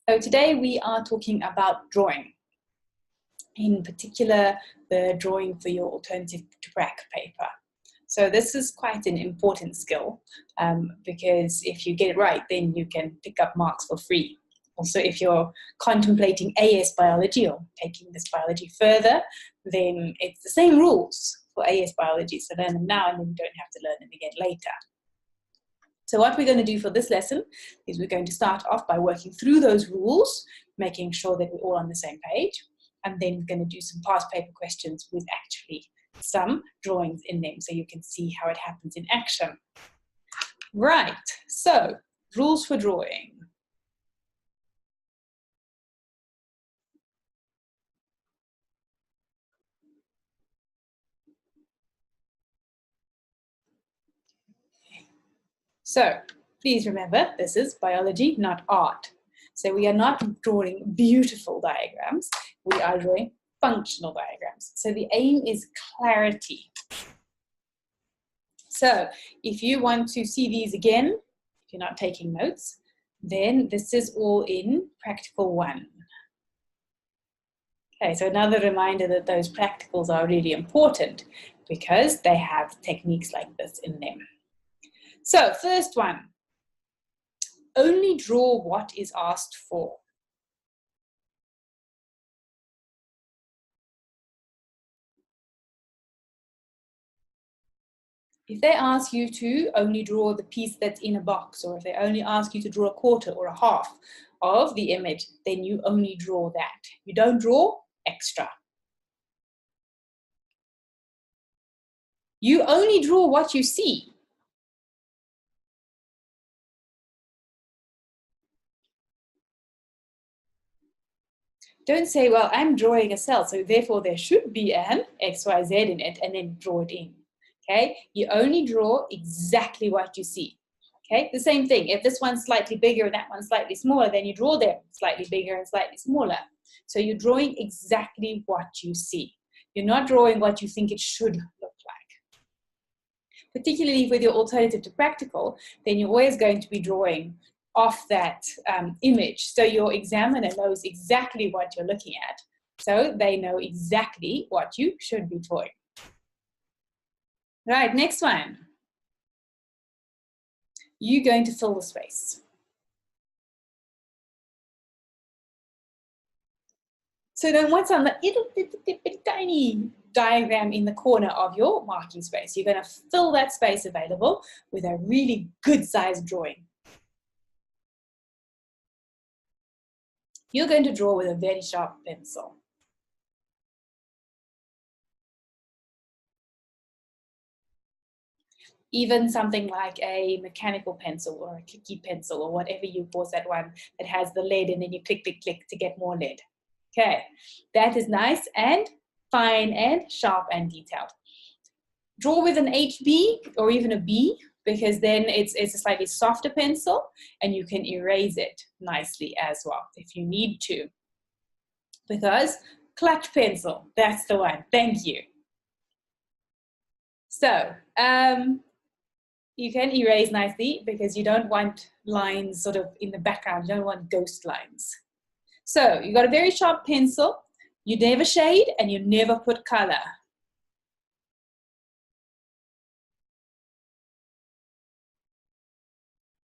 So today we are talking about drawing, in particular the drawing for your alternative to prac paper. So this is quite an important skill because if you get it right, then you can pick up marks for free. Also, if you're contemplating AS biology or taking this biology further, then it's the same rules for AS biology. So learn them now and then you don't have to learn them again later. So what we're going to do for this lesson is we're going to start off by working through those rules, making sure that we're all on the same page, and then we're going to do some past paper questions with actually some drawings in them so you can see how it happens in action. Right, so rules for drawing. So please remember, this is biology, not art. So we are not drawing beautiful diagrams, we are drawing functional diagrams. So the aim is clarity. So if you want to see these again, if you're not taking notes, then this is all in practical 1. Okay, so another reminder that those practicals are really important because they have techniques like this in them. So first one, only draw what is asked for. If they ask you to only draw the piece that's in a box, or if they only ask you to draw a quarter or a half of the image, then you only draw that. You don't draw extra. You only draw what you see. Don't say, well, I'm drawing a cell, so therefore there should be an XYZ in it, and then draw it in. Okay, you only draw exactly what you see. Okay, the same thing. If this one's slightly bigger and that one's slightly smaller, then you draw them slightly bigger and slightly smaller. So you're drawing exactly what you see. You're not drawing what you think it should look like. Particularly with your alternative to practical, then you're always going to be drawing off that image. So your examiner knows exactly what you're looking at. So they know exactly what you should be drawing. Right, next one. You're going to fill the space. So then what's on the little tiny diagram in the corner of your marking space? You're going to fill that space available with a really good sized drawing. You're going to draw with a very sharp pencil. Even something like a mechanical pencil or a clicky pencil or whatever you call that one that has the lead and then you click, click, click to get more lead. Okay, that is nice and fine and sharp and detailed. Draw with an HB or even a B because then it's a slightly softer pencil and you can erase it nicely as well if you need to. Because clutch pencil, that's the one. Thank you. So, you can erase nicely because you don't want lines sort of in the background. You don't want ghost lines. So you got a very sharp pencil. You never shade and you never put color.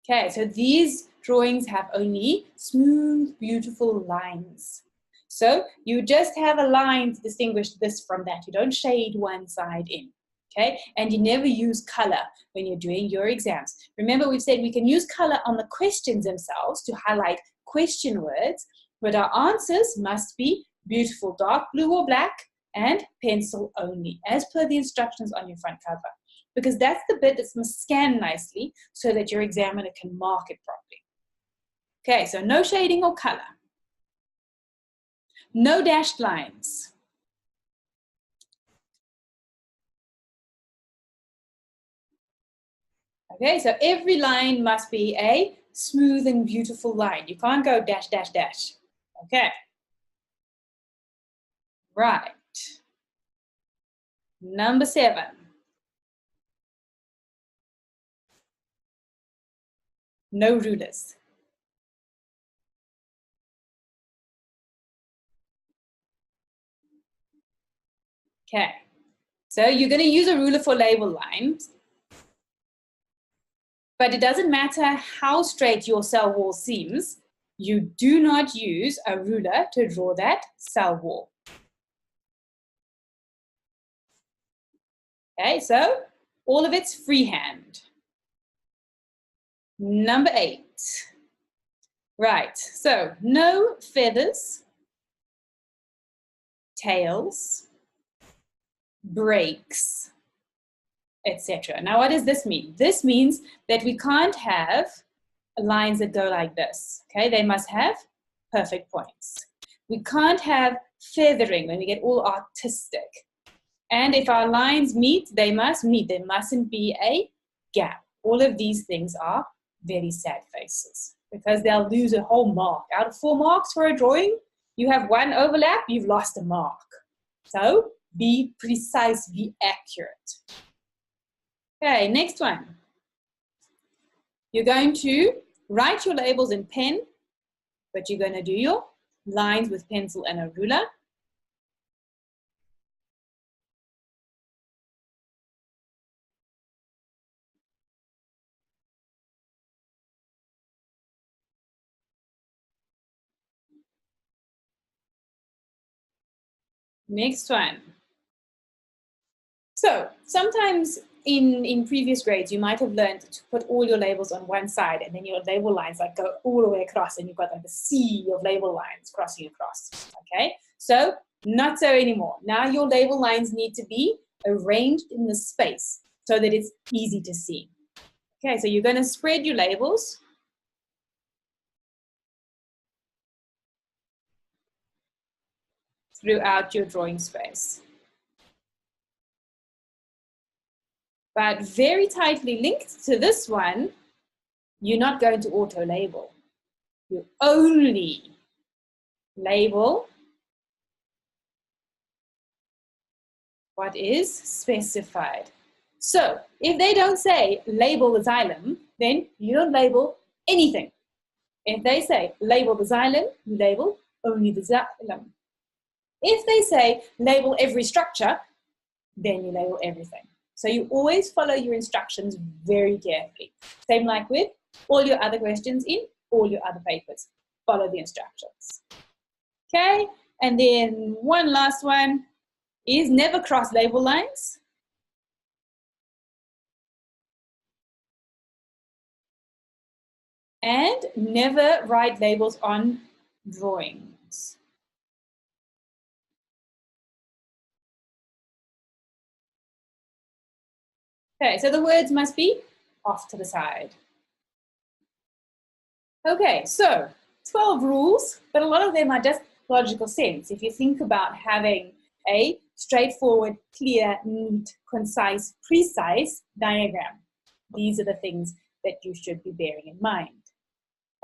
Okay, so these drawings have only smooth, beautiful lines. So you just have a line to distinguish this from that. You don't shade one side in. Okay, and you never use color when you're doing your exams. Remember, we've said we can use color on the questions themselves to highlight question words, but our answers must be beautiful dark blue or black and pencil only, as per the instructions on your front cover. Because that's the bit that's must scan nicely so that your examiner can mark it properly. Okay, so no shading or color. No dashed lines. Okay, so every line must be a smooth and beautiful line. You can't go dash, dash, dash. Okay. Right. Number 7. No rulers. Okay, so you're going to use a ruler for label lines, but it doesn't matter how straight your cell wall seems, you do not use a ruler to draw that cell wall. Okay, so all of it's freehand. Number 8. Right, so no feathers, tails, breaks, etc. Now, what does this mean? This means that we can't have lines that go like this. Okay, they must have perfect points. We can't have feathering when we get all artistic. And if our lines meet, they must meet. There mustn't be a gap. All of these things are very sad faces because they'll lose a whole mark. Out of 4 marks for a drawing, you have 1 overlap, you've lost a mark. So be precise, be accurate. Okay, next one. You're going to write your labels in pen, but you're going to do your lines with pencil and a ruler. Next one. So sometimes in previous grades, you might have learned to put all your labels on one side and then your label lines like go all the way across and you've got like a sea of label lines crossing across, okay? So not so anymore. Now your label lines need to be arranged in the space so that it's easy to see. Okay, so you're gonna spread your labels. Throughout your drawing space. But very tightly linked to this one, you're not going to auto-label. You only label what is specified. So if they don't say label the xylem, then you don't label anything. If they say label the xylem, you label only the xylem. If they say label every structure, then you label everything. So you always follow your instructions very carefully. Same like with all your other questions in all your other papers. Follow the instructions. Okay, and then one last one is never cross label lines. And never write labels on drawings. Okay, so the words must be off to the side. Okay, so 12 rules, but a lot of them are just logical sense. If you think about having a straightforward, clear, neat, concise, precise diagram, these are the things that you should be bearing in mind.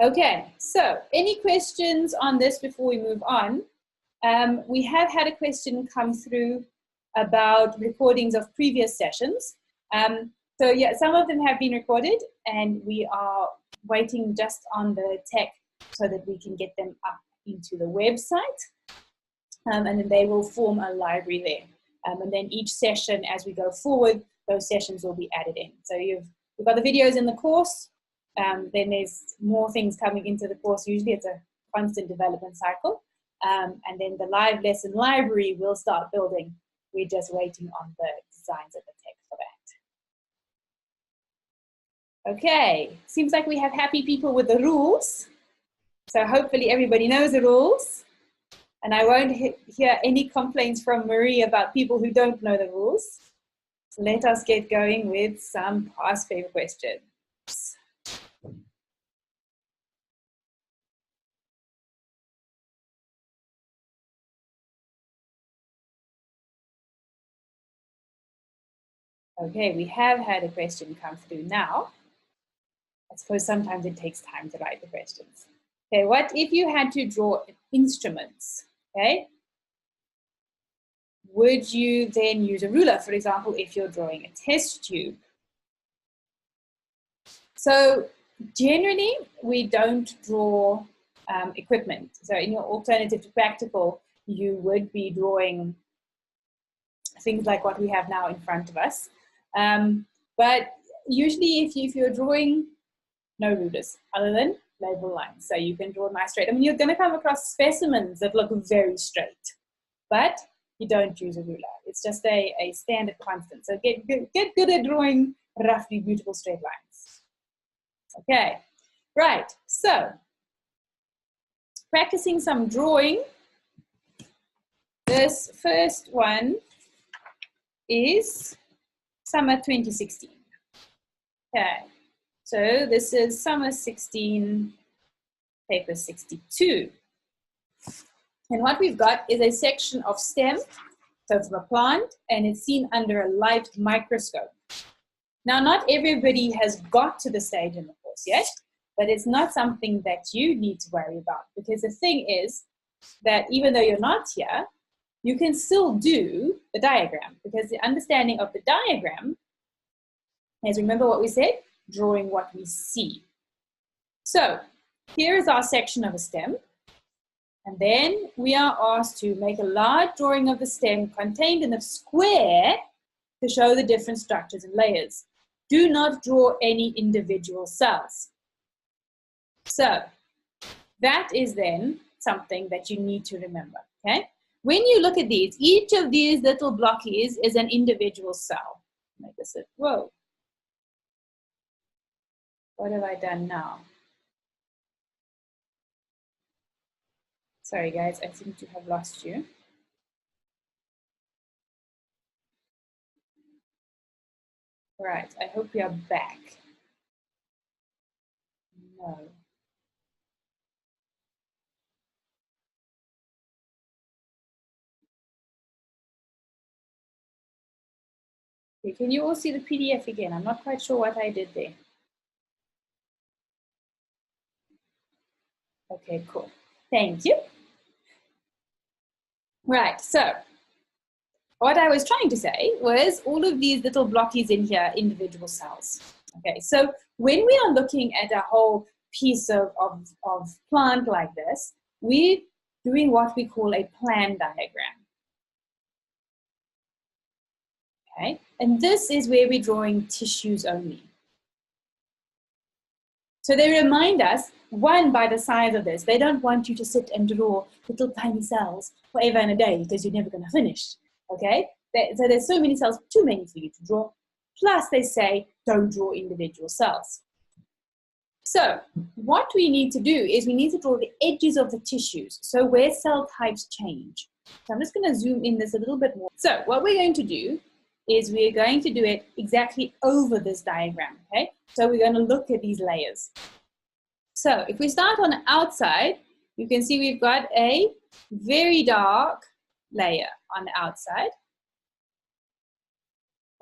Okay, so any questions on this before we move on? We have had a question come through about recordings of previous sessions. So yeah, some of them have been recorded and we are waiting just on the tech so that we can get them up into the website. And then they will form a library there. And then each session as we go forward, those sessions will be added in. So we've got the videos in the course, then there's more things coming into the course. Usually it's a constant development cycle. And then the live lesson library will start building. We're just waiting on the designs of the tech for that. Okay, seems like we have happy people with the rules. So hopefully everybody knows the rules. And I won't hear any complaints from Marie about people who don't know the rules. So let us get going with some past paper questions. Okay, we have had a question come through now. I suppose sometimes it takes time to write the questions. Okay, what if you had to draw instruments, okay? Would you then use a ruler, for example, if you're drawing a test tube? So generally, we don't draw equipment. So in your alternative to practical, you would be drawing things like what we have now in front of us. But usually if you're drawing, no rulers other than label lines. So you can draw nice straight. I mean, you're going to come across specimens that look very straight, but you don't use a ruler. It's just a standard constant. So get good at drawing roughly beautiful straight lines. Okay, right. So practicing some drawing. This first one is summer 2016. Okay, so this is summer 16, paper 62. And what we've got is a section of stem, so from a plant, and it's seen under a light microscope. Now, not everybody has got to the stage in the course yet, but it's not something that you need to worry about, because the thing is that even though you're not here, you can still do the diagram, because the understanding of the diagram is, remember what we said, drawing what we see. So here is our section of a stem, and then we are asked to make a large drawing of the stem contained in a square to show the different structures and layers. Do not draw any individual cells. So that is then something that you need to remember, okay? When you look at these, each of these little blockies is an individual cell. Make this a, whoa. What have I done now? Sorry guys, I seem to have lost you. Right, I hope we are back. No. Okay, can you all see the PDF again? I'm not quite sure what I did there. Okay, cool. Thank you. Right, so what I was trying to say was all of these little blockies in here, individual cells. Okay, so when we are looking at a whole piece of plant like this, we're doing what we call a plan diagram. Okay, and this is where we're drawing tissues only. So they remind us, one, by the size of this, they don't want you to sit and draw little tiny cells forever and a day because you're never going to finish. Okay, so there's so many cells, too many for you to draw. Plus they say, don't draw individual cells. So what we need to do is we need to draw the edges of the tissues, so where cell types change. So I'm just going to zoom in this a little bit more. So what we're going to do is we're going to do it exactly over this diagram, okay? So we're going to look at these layers. So if we start on the outside, you can see we've got a very dark layer on the outside,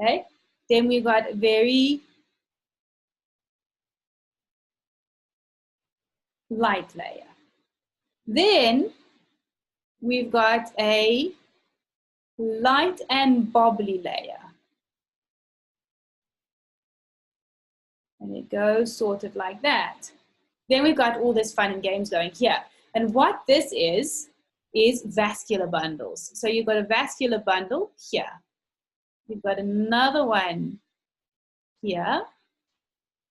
okay? Then we've got very light layer. Then we've got a light and bobbly layer. And it goes sort of like that. Then we've got all this fun and games going here. And what this is vascular bundles. So you've got a vascular bundle here. You've got another one here.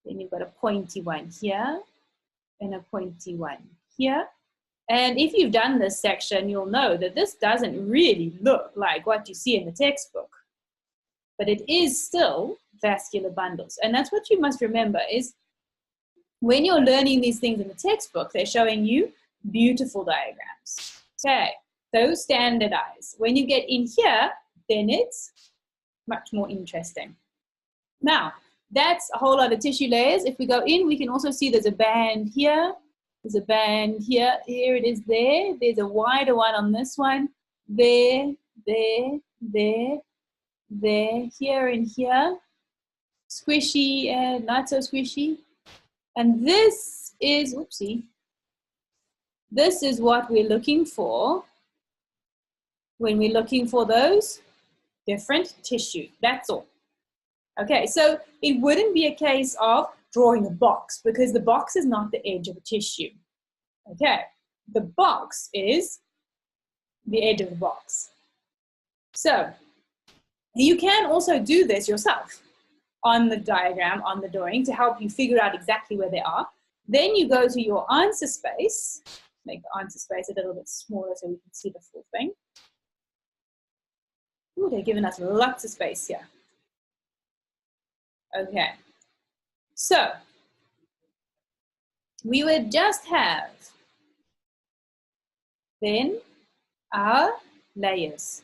Then you've got a pointy one here and a pointy one here. And if you've done this section, you'll know that this doesn't really look like what you see in the textbook, but it is still vascular bundles. And that's what you must remember is when you're learning these things in the textbook, they're showing you beautiful diagrams. Okay, those standardize. When you get in here, then it's much more interesting. Now, that's a whole lot of tissue layers. If we go in, we can also see there's a band here. There's a band here. Here it is there. There's a wider one on this one. There, there, there, there, here and here. Squishy and not so squishy. And this is, oopsie, this is what we're looking for when we're looking for those different tissues. That's all. Okay, so it wouldn't be a case of drawing a box because the box is not the edge of a tissue. Okay, the box is the edge of the box. So You can also do this yourself on the diagram, on the drawing, to help you figure out exactly where they are. Then you go to your answer space, make the answer space a little bit smaller so we can see the full thing. Ooh, they're giving us lots of space here. Okay, so we would just have then our layers.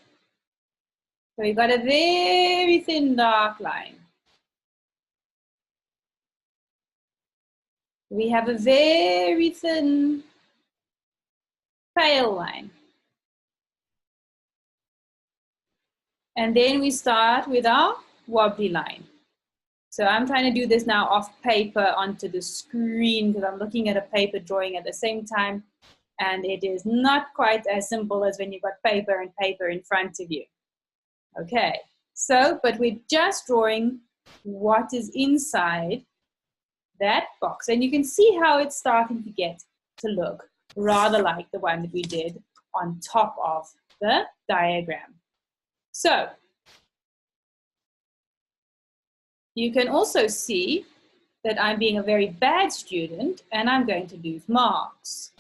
So we've got a very thin dark line. We have a very thin pale line. And then we start with our wobbly line. So I'm trying to do this now off paper onto the screen because I'm looking at a paper drawing at the same time. And it is not quite as simple as when you've got paper and paper in front of you. Okay, so, but we're just drawing what is inside that box. And you can see how it's starting to get to look rather like the one that we did on top of the diagram. So, you can also see that I'm being a very bad student and I'm going to lose marks.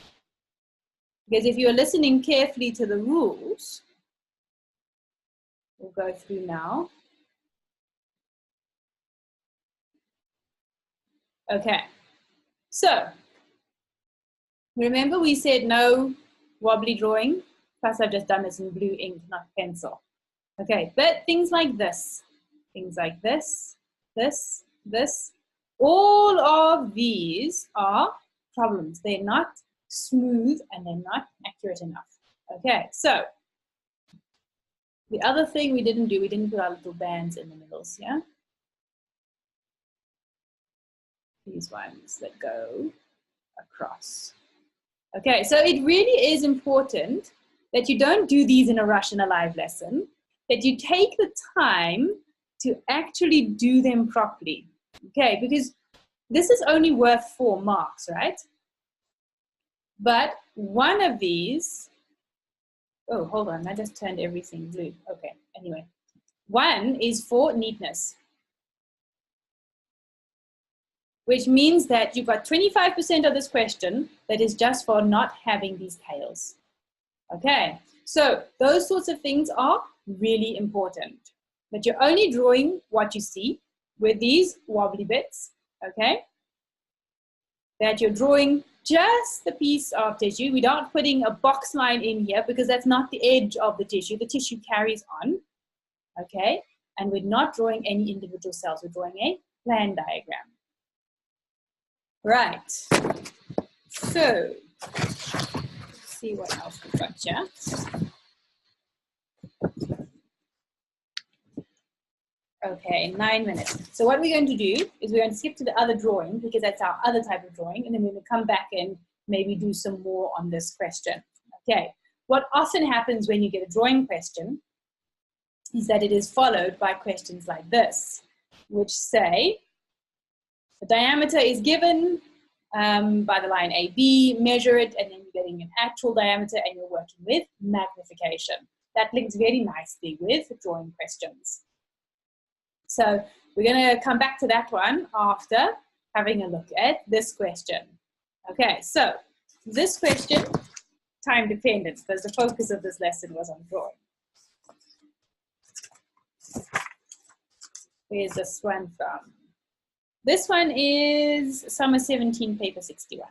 Because if you're listening carefully to the rules, we'll go through now. Okay, so remember we said no wobbly drawing, plus I've just done this in blue ink, not pencil. Okay, but things like this, this, all of these are problems. They're not smooth and they're not accurate enough. Okay, so the other thing we didn't do, we didn't put our little bands in the middles, yeah? These ones that go across. Okay, so it really is important that you don't do these in a rush in a live lesson, that you take the time to actually do them properly. Okay, because this is only worth 4 marks, right? But one of these, oh, hold on, I just turned everything blue. Okay, anyway. One is for neatness, which means that you've got 25% of this question that is just for not having these tails. Okay, so those sorts of things are really important. But you're only drawing what you see with these wobbly bits, okay? That you're drawing just the piece of tissue. We're not putting a box line in here because that's not the edge of the tissue. The tissue carries on, okay? And we're not drawing any individual cells. We're drawing a plan diagram. Right. So, let's see what else we've got here. Okay, 9 minutes. So what we're going to do is we're going to skip to the other drawing because that's our other type of drawing, and then we're going to come back and maybe do some more on this question. Okay, what often happens when you get a drawing question is that it is followed by questions like this, which say, the diameter is given by the line AB, measure it, and then you're getting an actual diameter and you're working with magnification. That links very nicely with drawing questions. So we're going to come back to that one after having a look at this question. Okay, so this question, time dependent, because the focus of this lesson was on drawing. Where's this one from? This one is Summer 17, paper 61.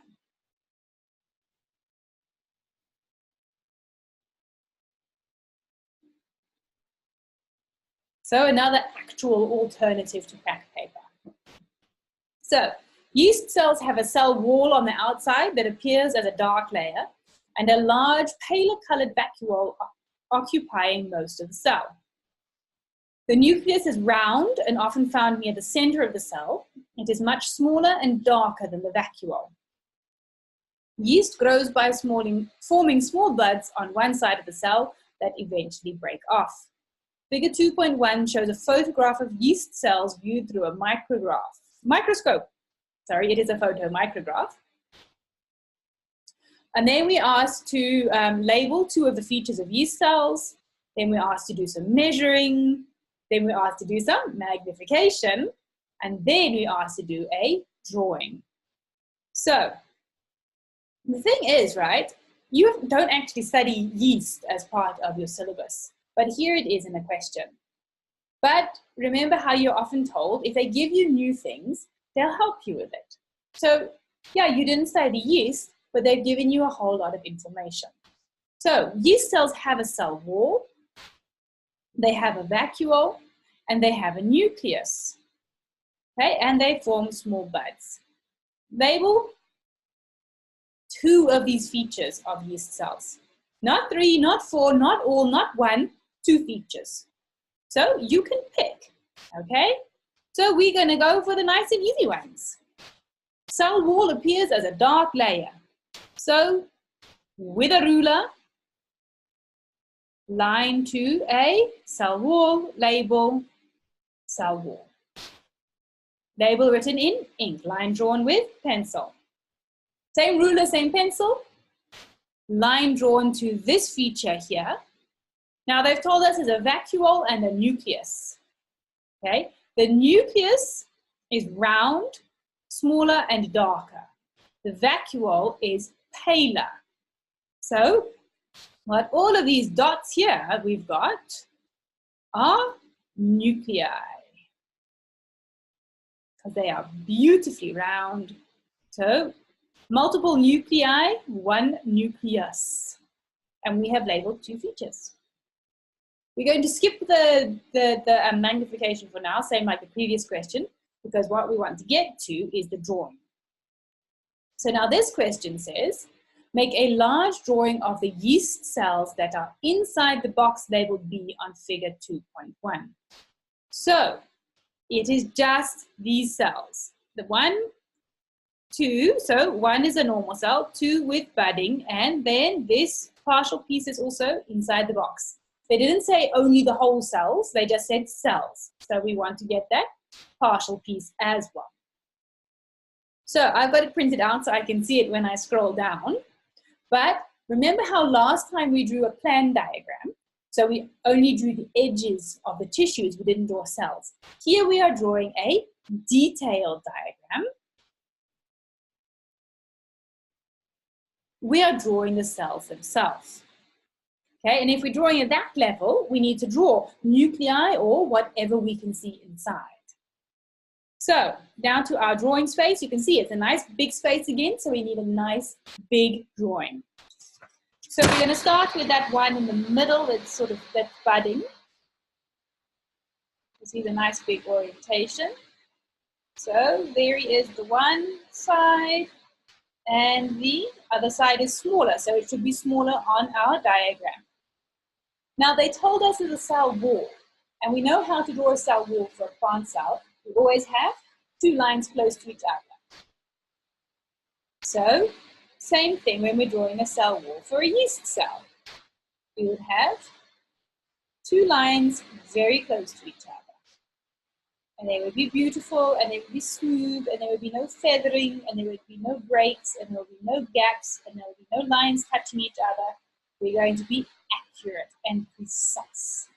So another actual alternative to cracked paper. So yeast cells have a cell wall on the outside that appears as a dark layer and a large paler colored vacuole occupying most of the cell. The nucleus is round and often found near the center of the cell. It is much smaller and darker than the vacuole. Yeast grows by forming small buds on one side of the cell that eventually break off. Figure 2.1 shows a photograph of yeast cells viewed through a microscope. Sorry, it is a photomicrograph. And then we asked to label 2 of the features of yeast cells. Then we asked to do some measuring. Then we're asked to do some magnification, and then we're asked to do a drawing. So the thing is, right, you don't actually study yeast as part of your syllabus, but here it is in a question. But remember how you're often told, if they give you new things, they'll help you with it. So yeah, you didn't study yeast, but they've given you a whole lot of information. So yeast cells have a cell wall, they have a vacuole, and they have a nucleus. Okay, and they form small buds. Label 2 of these features of yeast cells. Not 3, not 4, not all, not 1, 2 features. So you can pick, okay? So we're going to go for the nice and easy ones. Cell wall appears as a dark layer. So with a ruler, line to a cell wall, label cell wall. Label written in ink, line drawn with pencil. Same ruler, same pencil, line drawn to this feature here. Now they've told us there's a vacuole and a nucleus. Okay, the nucleus is round, smaller and darker. The vacuole is paler. So what all of these dots here we've got are nuclei, because they are beautifully round. So multiple nuclei, 1 nucleus. And we have labeled 2 features. We're going to skip the magnification for now, same like the previous question, because what we want to get to is the drawing. So now this question says, make a large drawing of the yeast cells that are inside the box labeled B on figure 2.1. So it is just these cells. The 1, 2, so 1 is a normal cell, 2 with budding, and then this partial piece is also inside the box. They didn't say only the whole cells, they just said cells. So we want to get that partial piece as well. So I've got it printed out so I can see it when I scroll down. But remember how last time we drew a plan diagram? So we only drew the edges of the tissues, we didn't draw cells. Here we are drawing a detailed diagram. We are drawing the cells themselves. Okay, and if we're drawing at that level, we need to draw nuclei or whatever we can see inside. So down to our drawing space, you can see it's a nice big space again, so we need a nice big drawing. So we're going to start with that one in the middle, that's sort of that budding. You see the nice big orientation. So there is the one side, and the other side is smaller, so it should be smaller on our diagram. Now they told us it's a cell wall, and we know how to draw a cell wall for a plant cell. We always have 2 lines close to each other. So same thing when we're drawing a cell wall for a yeast cell. We would have 2 lines very close to each other. And they would be beautiful, and they would be smooth, and there would be no feathering, and there would be no breaks, and there would be no gaps, and there would be no lines touching each other. We're going to be accurate and precise.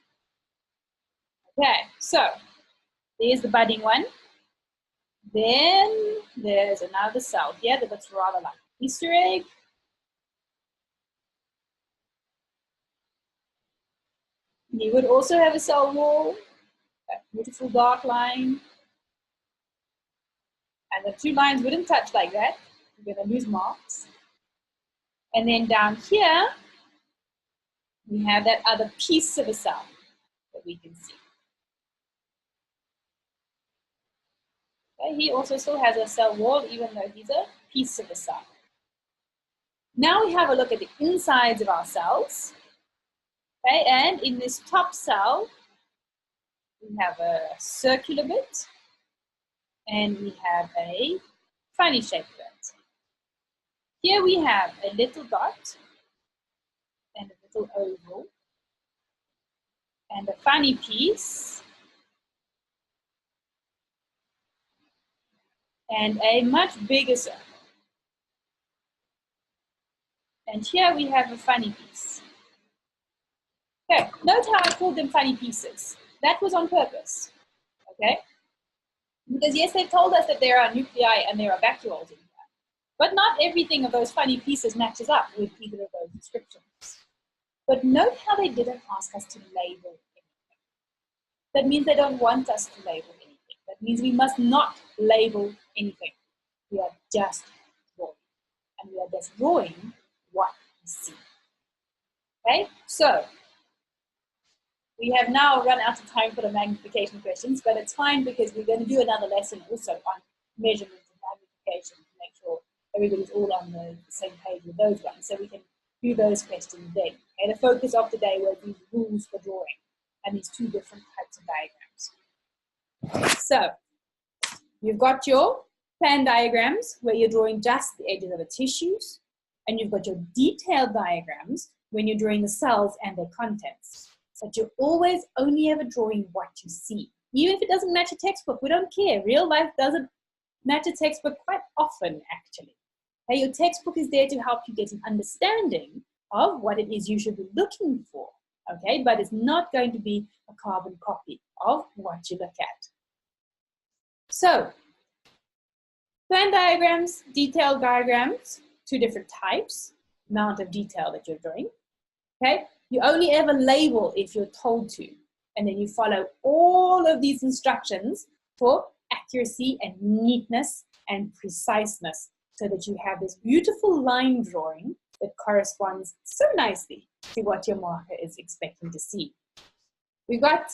Okay, so there's the budding one. Then there's another cell here that looks rather like an Easter egg. You would also have a cell wall, that beautiful dark line. And the 2 lines wouldn't touch like that. You're going to lose marks. And then down here, we have that other piece of a cell that we can see. Okay, he also still has a cell wall, even though he's a piece of a cell. Now we have a look at the insides of our cells. Okay, and in this top cell, we have a circular bit, and we have a funny shaped bit. Here we have a little dot, and a little oval, and a funny piece, and a much bigger circle. And here we have a funny piece. Okay, note how I called them funny pieces. That was on purpose, okay? Because yes, they've told us that there are nuclei and there are vacuoles in here, but not everything of those funny pieces matches up with either of those descriptions. But note how they didn't ask us to label anything. That means they don't want us to label anything. That means we must not label anything. We are just drawing. And we are just drawing what we see. Okay, so we have now run out of time for the magnification questions, but it's fine because we're going to do another lesson also on measurement and magnification to make sure everybody's all on the same page with those ones. So we can do those questions then. Okay, the focus of today were these rules for drawing and these two different types of diagrams. So you've got your plan diagrams where you're drawing just the edges of the tissues, and you've got your detailed diagrams when you're drawing the cells and their contents. But you're always only ever drawing what you see. Even if it doesn't match a textbook, we don't care. Real life doesn't match a textbook quite often, actually. Okay, your textbook is there to help you get an understanding of what it is you should be looking for, okay? But it's not going to be a carbon copy of what you look at. So, plan diagrams, detailed diagrams, two different types, amount of detail that you're drawing, okay? You only ever label if you're told to, and then you follow all of these instructions for accuracy and neatness and preciseness so that you have this beautiful line drawing that corresponds so nicely to what your marker is expecting to see. We've got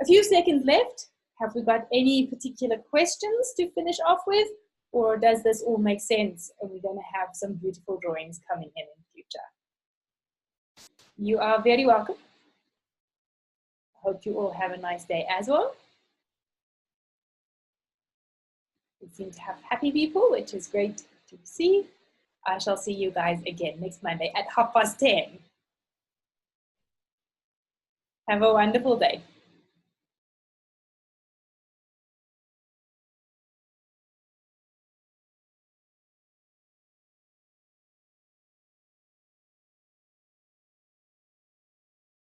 a few seconds left. Have we got any particular questions to finish off with? Or does this all make sense and we're going to have some beautiful drawings coming in the future? You are very welcome. I hope you all have a nice day as well. We seem to have happy people, which is great to see. I shall see you guys again next Monday at 10:30. Have a wonderful day.